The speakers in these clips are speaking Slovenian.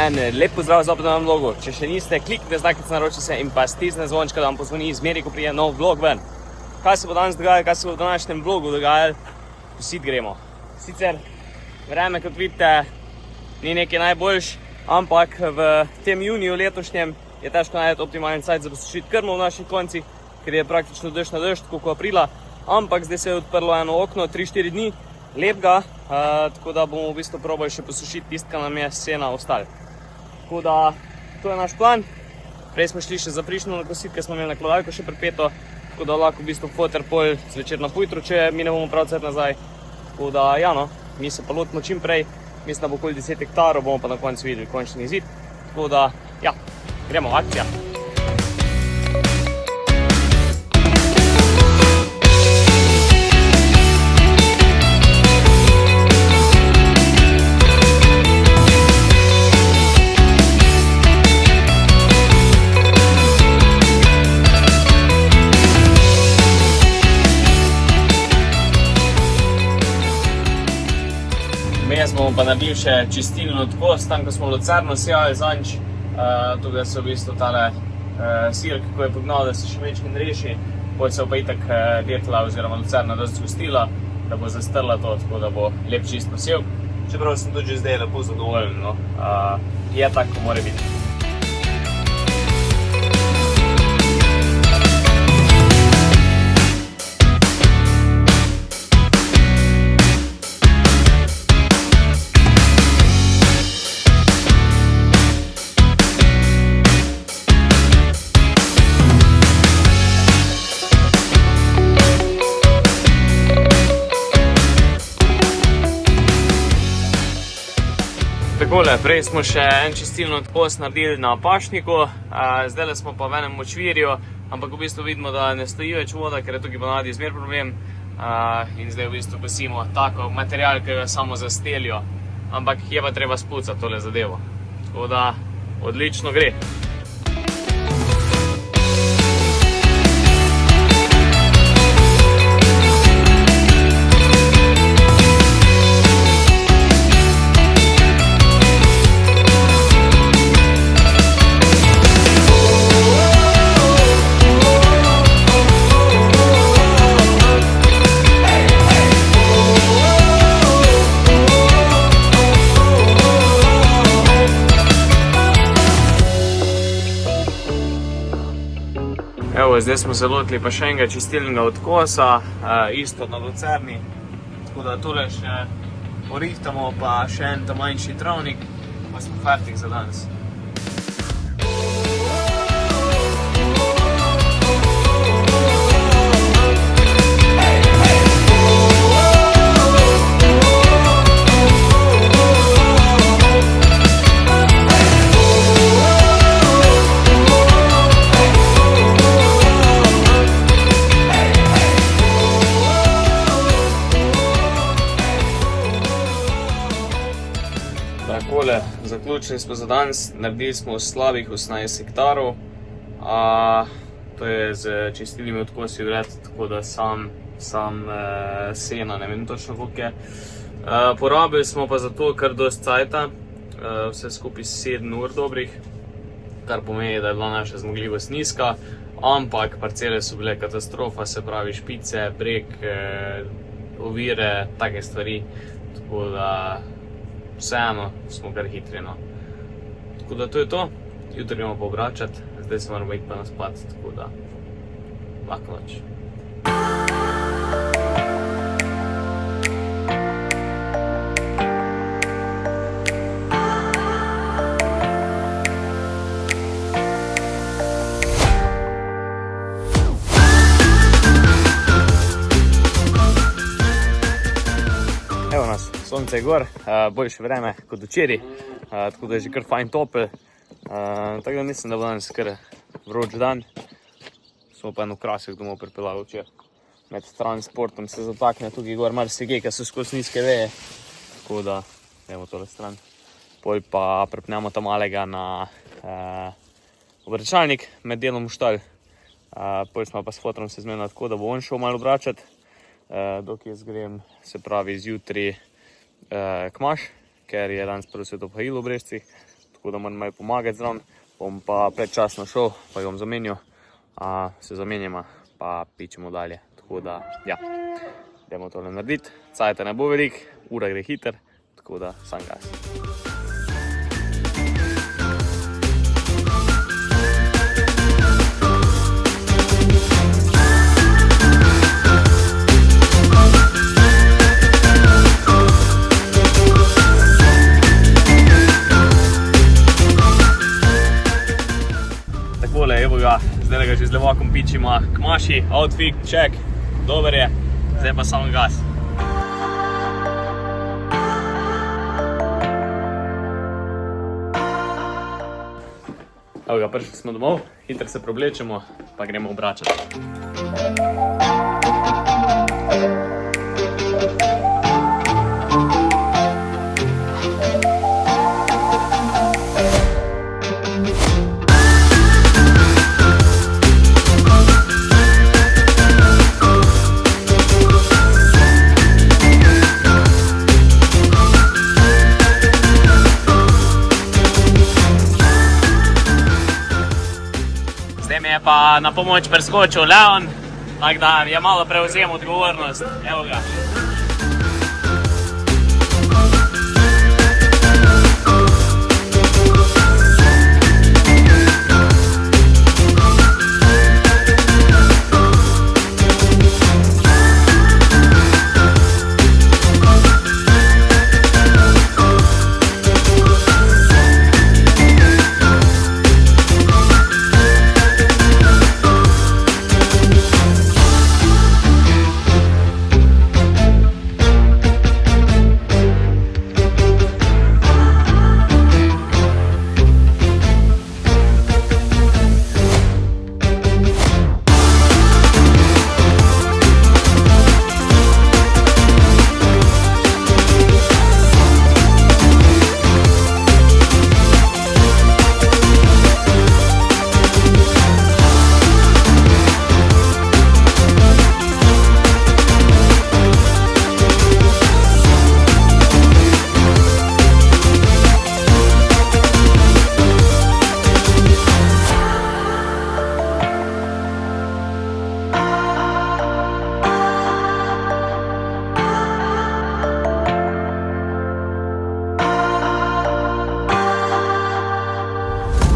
En lep pozdrav zopet na novem vlogu. Če še niste, kliknite znakice naroči se in pa stisne zvončka, da vam pozvoni zmeri, ko prije nov vlog ven. Kaj se bo danes dogajalo, kaj se bo v današnjem vlogu dogajalo, posit gremo. Sicer vreme, kot vidite, ni nekaj najboljš, ampak v tem juniju letošnjem je težko najti optimalen cajt za posušiti krmo v naših koncih, ker je praktično dež na dež, tako kot aprila, ampak zdaj se je odprlo eno okno, 3-4 dni, lepega, tako da bomo v bistvu probali še posušiti tisto, kar nam je sena ostalo. Tako da, to je naš plan. Prej smo šli še za prišno nakositi, ker smo imeli na klodalko še pripeto, tako da lahko v bistvu foter pol zvečer na pujtru, če mi ne bomo prav cvet nazaj. Tako da, ja no, mi se pa lotimo čim prej, mislim, da bo okoli 10 hektarov, bomo pa na koncu videli končni izid. Tako da, ja, gremo, akcija! Jaz bomo pa naredili še čistilno odkos, tam ko smo lucerno sejali zanč, tukaj so v bistvu tale sirk, ko je pognal, da se še večkin reši, potem se bo pa itak detla oziroma lucerna dosti zgostila, da bo zastrla to, tako da bo lep čist posevk. Čeprav sem tudi že zdaj lepo zadovoljen, no. Je tako, ko mora biti. Takole, prej smo še en čistilno odkos naredili na pašniku, zdaj smo pa v enem močvirju, ampak v bistvu vidimo, da ne stoji več voda, ker je tukaj ponavadi zmer problem, in zdaj v bistvu kosimo tako material, ki ga samo zastelijo, ampak je pa treba spucati tole zadevo, tako da odlično gre. Evo, zdaj smo se lotili pa še enega čistilnega odkosa, isto na lucerni, tako da tole še porihtamo, pa še en ta manjši travnik, pa smo fertik za danes. Takole, zaključili smo za danes, naredili smo slabih 18 hektarov, to je z čistilnimi odkosi vred, tako da sam sena, ne vem točno koliko je. Porabili smo pa za to kar dosti cajta, vse skupaj 7 ur dobrih, kar pomeni, da je bila naša zmogljivost nizka, ampak parcele so bile katastrofa, se pravi špice, breg, ovire, take stvari, tako da vseeno smo kar hitri, no. Tako da to je to, jutri gremo pa obračati, zdaj se moramo iti pa na spat, tako da lahko noč. Evo nas, sonce je gor, boljše vreme kot včeraj, tako da je že kar fajn topel, tako da mislim, da bo danes kar vroč dan. Smo pa eno krasek domov pripeljali včeraj. Med transportom se zatakne tukaj gor marsikaj, ker so skozi nizke veje, tako da gremo tole stran. Pol pa prepnemo ta malega na obračalnik med delom v štalj. Pol smo pa s fotrom se zmenili tako, da bo on šel malo obračati. Dok jaz grem, se pravi zjutri k Maš, ker je danes prvo sveto pahilo v Brežcih, tako da moram malo pomagati zraven. Bom pa predčasno šel, pa jo bom zamenjal, se zamenjamo, pa pičemo dalje. Tako da, ja, idemo tole narediti. Cajta ne bo velik, ura gre hiter, tako da sam gas. Takole, evo ga, zdaj ga že z levakom pičimo k maši, outfit, check, dober je, zdaj pa samo gas. Evo ga, prišli smo domov, hitro se preoblečemo, pa gremo obračati. Zdaj mi je pa na pomoč preskočil Leon, tako da je malo prevzem odgovornost. Evo ga.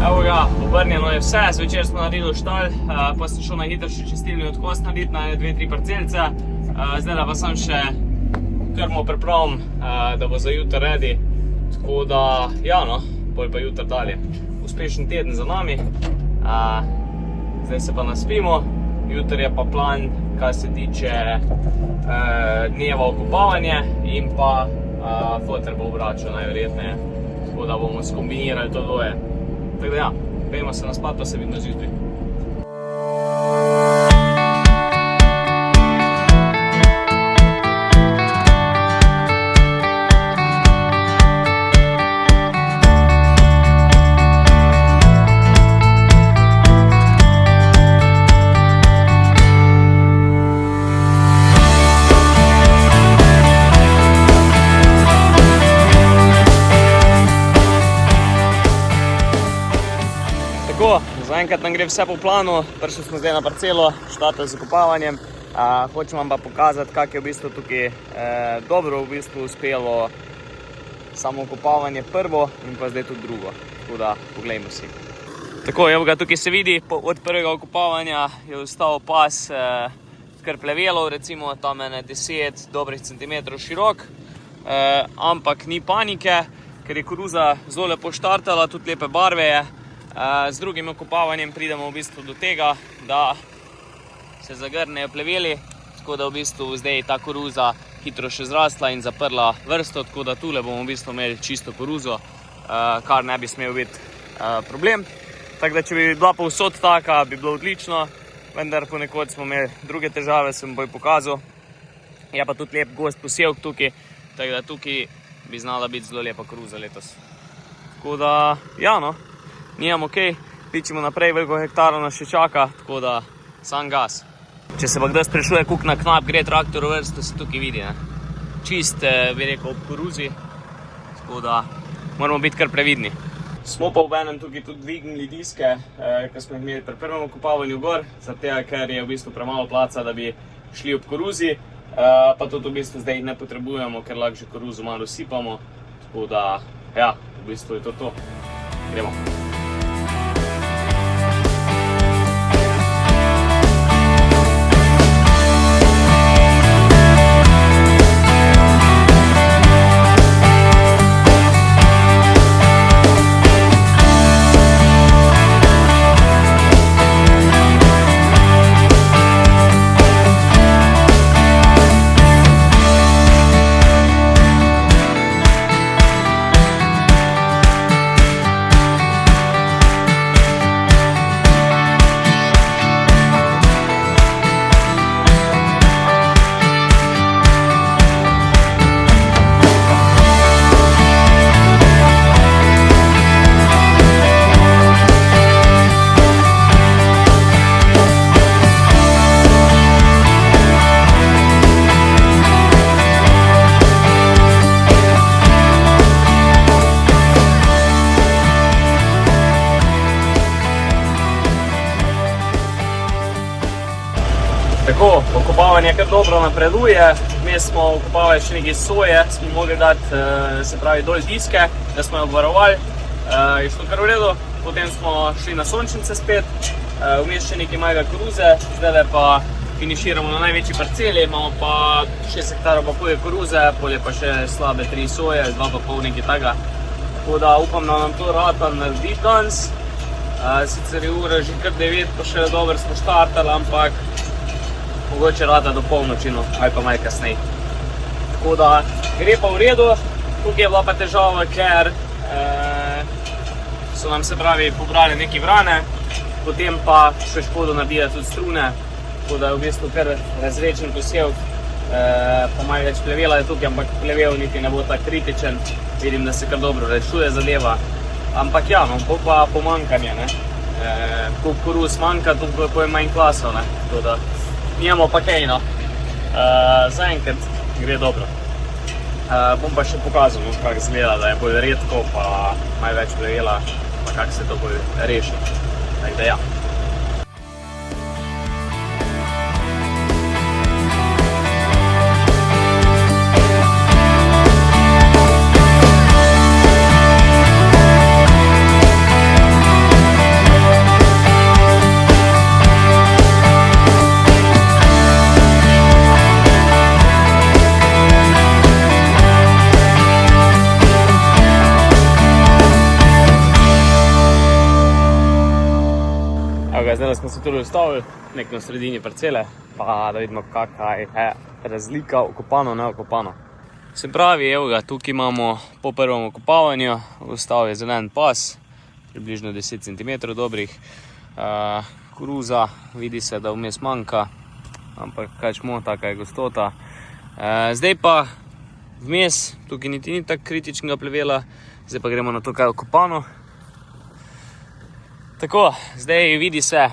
Evo ga, obrnjeno je vse, zvečer smo naredili štalj, pa sem šel na hitro še čistilni odkos narediti na 2-3 parcelce. Zdaj pa sem še krmo pripravim, da bo za jutro ready. Tako da, ja no, bolj pa jutro dalje. Uspešen teden za nami. Zdaj se pa naspimo. Jutro je pa plan, kar se tiče dneva okupavanje in pa foter bo obračal najverjetneje. Tako da bomo skombinirali to dvoje. Tako da ja, pojmo se naspat, pa se vidimo zjutraj. Zaenkrat nam gre vse po planu, prišli smo zdaj na parcelo, štartali z okopavanjem. Hočem vam pa pokazati, kako je v bistvu tukaj dobro v bistvu uspelo samo okopavanje prvo in pa zdaj tudi drugo. Tako da poglejmo si. Tako, evo ga, tukaj se vidi, od prvega okopavanja je ostal pas kar plevelov, recimo tam 10 dobrih centimetrov širok, ampak ni panike, ker je koruza zelo lepo štartala, tudi lepe barve je. Z drugim okopavanjem pridemo v bistvu do tega, da se zagrnejo pleveli, tako da v bistvu zdaj ta koruza hitro še zrasla in zaprla vrsto, tako da tule bomo v bistvu imeli čisto koruzo, kar ne bi smel biti problem. Tako da če bi bila povsod taka, bi bilo odlično, vendar ponekod smo imeli druge težave, sem boj pokazal. Je pa tudi lep gost posevk tukaj, tako da tukaj bi znala biti zelo lepa koruza letos. Tako da, ja no. Nijam ok, pičimo naprej, veliko hektarov nas še čaka, tako da sam gas. Če se pa kdo sprašuje, koliko na knap gre traktor v vrsto, se tukaj vidi. Čist, bi rekel, ob koruzi, tako da moramo biti kar previdni. Smo pa v enem tukaj tudi dvignili diske, ki smo jih imeli pri prvem okopavanju gor, zato ker je v bistvu premalo placa, da bi šli ob koruzi, pa tudi v bistvu zdaj jih ne potrebujemo, ker lahko že koruzo malo sipamo, tako da, ja, v bistvu je to. Gremo. Tako, okopavanje kar dobro napreduje, vmes smo okopavali še nekaj soje, smo mogli dati, se pravi, dol diske, da smo jo obvarovali, je šlo kar v redu, potem smo šli na sončnice spet, vmes še nekaj malega koruze, zdaj pa finiširamo na največji parceli, imamo pa 6 hektarov pa polje koruze, polje pa še slabe 3 soje, 2,5 nekaj tega, tako da upam, da nam to rata narediti danes, sicer je ura že kar 9, pa še dobro smo štartali, ampak mogoče rata do polnoči, no, ali pa malo kasneje. Tako da gre pa v redu, tukaj je bila pa težava, ker so nam se pravi pobrali neki vrane, potem pa še škodo nabija tudi strune, tako da je v bistvu kar razrečen posjev, pa malo več plevela je tukaj, ampak plevel niti ne bo tak kritičen, vidim, da se kar dobro rešuje zadeva, ampak ja, no, bo pa pomankanje, ne, koliko koruz manjka, toliko je manj klasov, ne, tako da nimamo pa kaj, no, zaenkrat gre dobro. Bom pa še pokazal, kako izgleda, da je bolj redko, pa malo več plevela, pa kako se to bolj reši. Tako da ja. Zdaj smo se tudi ustavili, nek na sredini parcele, pa da vidimo, kakva je razlika okopano, neokopano. Se pravi, evo ga, tukaj imamo po prvem okopavanju, ostal je zelen pas, približno 10 cm dobrih, koruza, vidi se, da vmes manjka, ampak kaj čmo, taka je gostota. Zdaj pa vmes, tukaj niti ni tako kritičnega plevela, zdaj pa gremo na to, kaj je okopano. Tako, zdaj vidi se,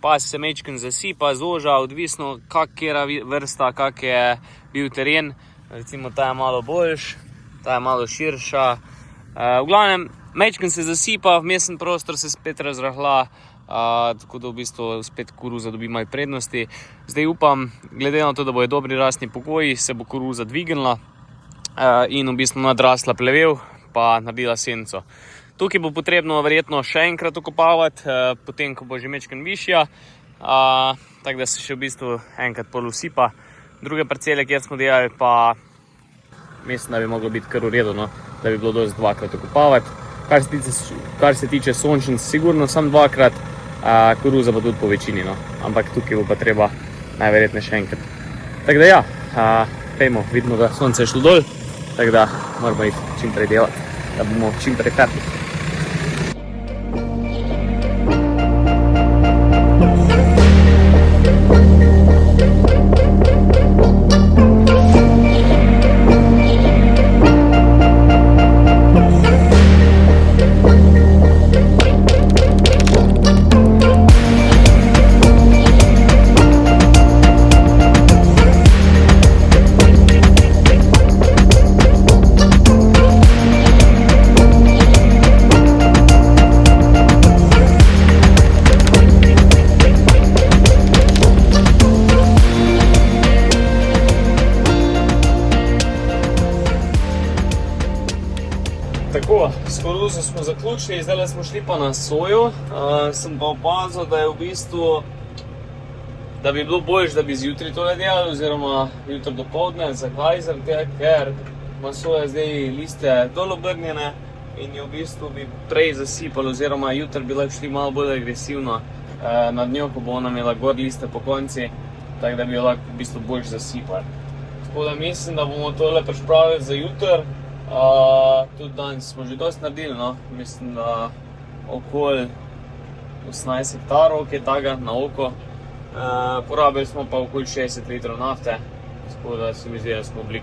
pas se mečken zasipa, zoža, odvisno kakera vrsta, kak je bil teren. Recimo ta je malo boljš, ta je malo širša. V glavnem, mečken se zasipa, vmesen prostor se spet razrahla, tako da v bistvu spet koruza dobi malo prednosti. Zdaj upam, glede na to, da bojo dobri rastni pogoji, se bo koruza dvignila in v bistvu nadrasla plevel, pa nabila senco. Tukaj bo potrebno verjetno še enkrat okopavati, potem ko bo že mečken višja, tako da se še v bistvu enkrat pol usipa. Druge parcele, kjer smo delali, pa mislim, da bi moglo biti kar v redu, no, da bi bilo dosti dvakrat okopavati. Kar se tiče sončnic, sigurno sam dvakrat, koruza bo tudi po večini, no, ampak tukaj bo pa treba najverjetneje še enkrat. Tako da ja, pejmo, vidimo, da sonce je šlo dol, tako da moramo jih čim prej delati, da bomo čim prej ferti. Tako, s koruzo smo zaključili, zdaj smo šli pa na sojo. Sem pa opazil, da je v bistvu, da bi bilo boljše, da bi zjutraj tole delali, oziroma jutri dopoldne. Zakaj? Zaradi tega, ker ima soja zdaj liste dol obrnjene in jo v bistvu bi prej zasipali, oziroma jutri bi lahko šli malo bolj agresivno nad njo, ko bo ona imela gor liste po konci, tako da bi jo lahko v bistvu boljše zasipali. Tako da mislim, da bomo tole pripravili za jutri. Tudi danes smo že dosti naredili, no. Mislim, da okoli 18 hektarov, kaj takega na oko. Porabili smo pa okoli 60 litrov nafte, tako da se mi zdi, da smo bili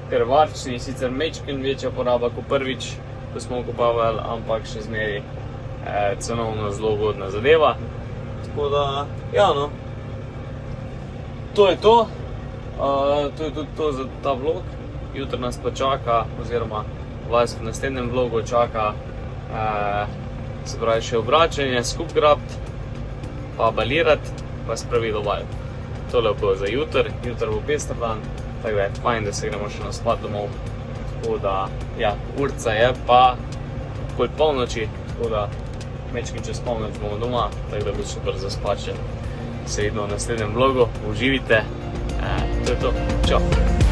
kar varčni, sicer majčkeno večja poraba kot prvič, ko smo okopavali, ampak še zmeraj cenovno zelo ugodna zadeva. Tako da, ja no, to je to. To je tudi to za ta vlog. Jutri nas pa čaka, oziroma vas v naslednjem vlogu čaka se pravi še obračanje, skup grabt, pa balirati, pa spravilo val. Tole bo za jutri, jutri bo pester dan, tako da je fajn, da se gremo še na spat domov. Tako da, ja, urca je pa okoli polnoči, tako da mečkim čez polnoč bomo doma, tako da bo super za spat še. Se vidimo v naslednjem vlogu, uživite, to je to, čau!